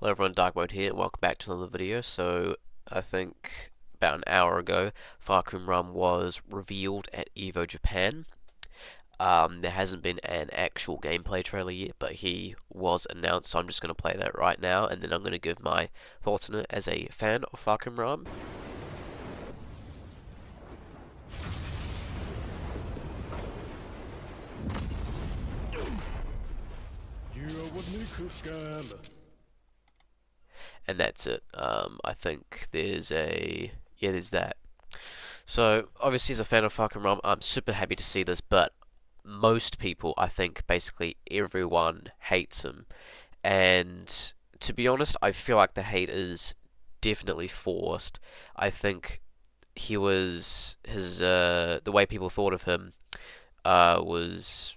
Hello everyone, Dark Mode here, and welcome back to another video. So, I think about an hour ago, Fahkumram was revealed at EVO Japan. There hasn't been an actual gameplay trailer yet, but he was announced, so I'm just going to play that right now, and then I'm going to give my thoughts on it as a fan of Fahkumram. And that's it. I think there's there's that. So, obviously, as a fan of Fahkumram, I'm super happy to see this, but most people, I think, basically everyone hates him. And to be honest, I feel like the hate is definitely forced. I think the way people thought of him was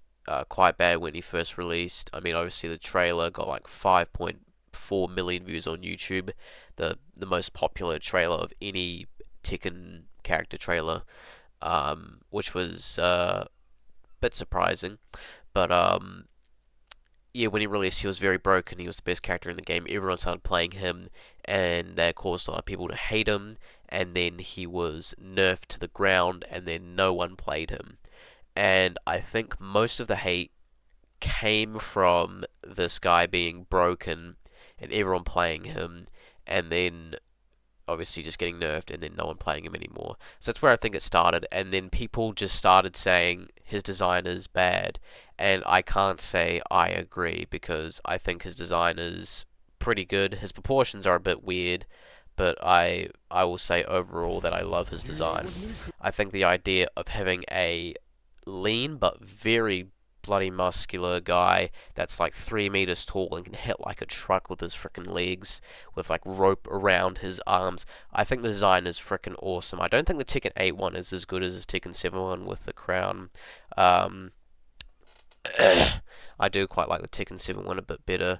quite bad when he first released. I mean, obviously the trailer got like 5.4 million views on YouTube, the most popular trailer of any Tekken character trailer, which was a bit surprising. But yeah, when he released, he was very broken. He was the best character in the game. Everyone started playing him, and that caused a lot of people to hate him. And then he was nerfed to the ground, and then no one played him. And I think most of the hate came from this guy being broken and everyone playing him, and then obviously just getting nerfed and then no one playing him anymore. So that's where I think it started, and then people just started saying his design is bad, and I can't say I agree because I think his design is pretty good. His proportions are a bit weird, but I will say overall that I love his design. I think the idea of having a lean but very bloody muscular guy that's like 3 meters tall and can hit like a truck with his freaking legs with like rope around his arms. I think the design is freaking awesome. I don't think the Tekken 8 one is as good as his Tekken 7 one with the crown. Um, I do quite like the Tekken 7 one a bit better,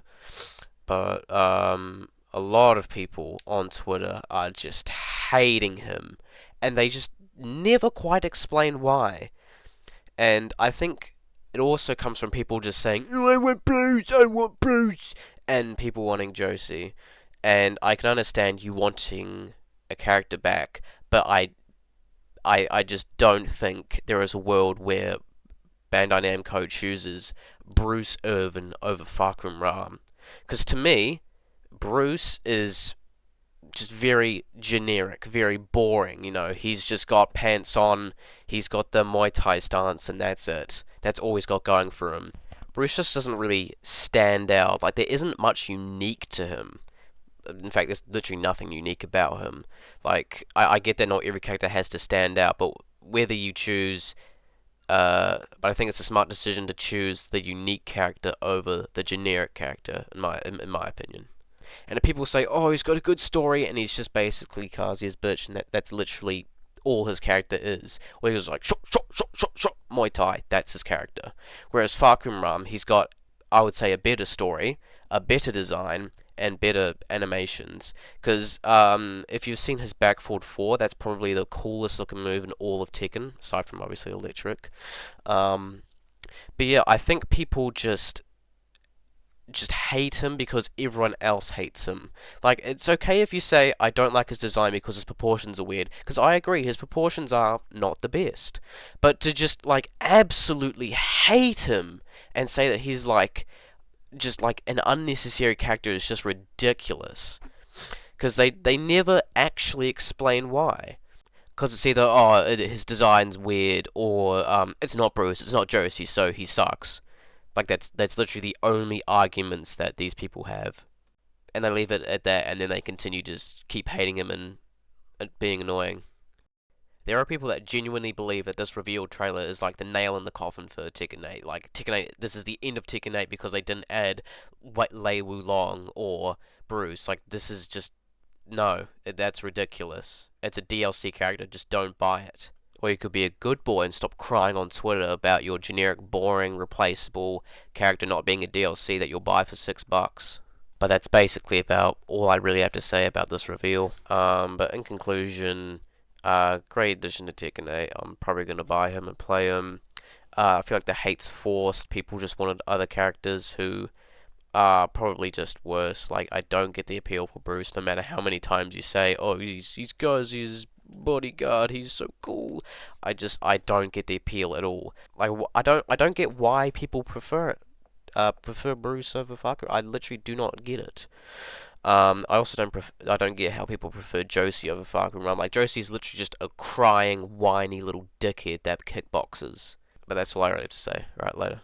but a lot of people on Twitter are just hating him, and they just never quite explain why. And I think it also comes from people just saying, "Oh, I want Bruce, I want Bruce," and people wanting Josie. And I can understand you wanting a character back, but I just don't think there is a world where Bandai Namco chooses Bruce Irvin over Fahkumram. Because to me, Bruce is just very generic, very boring. You know, he's just got pants on, he's got the Muay Thai stance, and that's it. That's all he's got going for him. Bruce just doesn't really stand out. Like, there isn't much unique to him. In fact, there's literally nothing unique about him. Like, I get that not every character has to stand out, but whether you choose but I think it's a smart decision to choose the unique character over the generic character, in my opinion. And if people say, "Oh, he's got a good story," and he's just basically Kazuya's bitch, and that's literally all his character is. Where he was like, "Shot, shot, shot, shot, shot," Muay Thai. That's his character. Whereas Fahkumram, he's got, I would say, a better story, a better design, and better animations. Because if you've seen his back forward 4, that's probably the coolest looking move in all of Tekken, aside from obviously Electric. But yeah, I think people just hate him because everyone else hates him. Like, it's okay if you say, "I don't like his design because his proportions are weird," because I agree, his proportions are not the best. But to just, like, absolutely hate him and say that he's, like, just, like, an unnecessary character is just ridiculous. Because they never actually explain why. Because it's either, oh, his design's weird, or it's not Bruce, it's not Josie, so he sucks. Like, that's literally the only arguments that these people have. And they leave it at that, and then they continue to just keep hating him and being annoying. There are people that genuinely believe that this revealed trailer is like the nail in the coffin for Tekken 8. Like, Tekken 8, this is the end of Tekken 8 because they didn't add Lei Wulong or Bruce. Like, this is just, no, that's ridiculous. It's a DLC character, just don't buy it. Or you could be a good boy and stop crying on Twitter about your generic, boring, replaceable character not being a DLC that you'll buy for $6. But that's basically about all I really have to say about this reveal. But in conclusion, great addition to Tekken 8. I'm probably going to buy him and play him. I feel like the hate's forced. People just wanted other characters who are probably just worse. Like, I don't get the appeal for Bruce, no matter how many times you say, "Oh, he's Guz's bodyguard. He's so cool." I don't get the appeal at all. Like, I don't get why people prefer it. Prefer Bruce over Faku. I literally do not get it. I also I don't get how people prefer Josie over Fahkumram. Like, Josie's literally just a crying, whiny little dickhead that kickboxes. But that's all I really have to say. Right, later.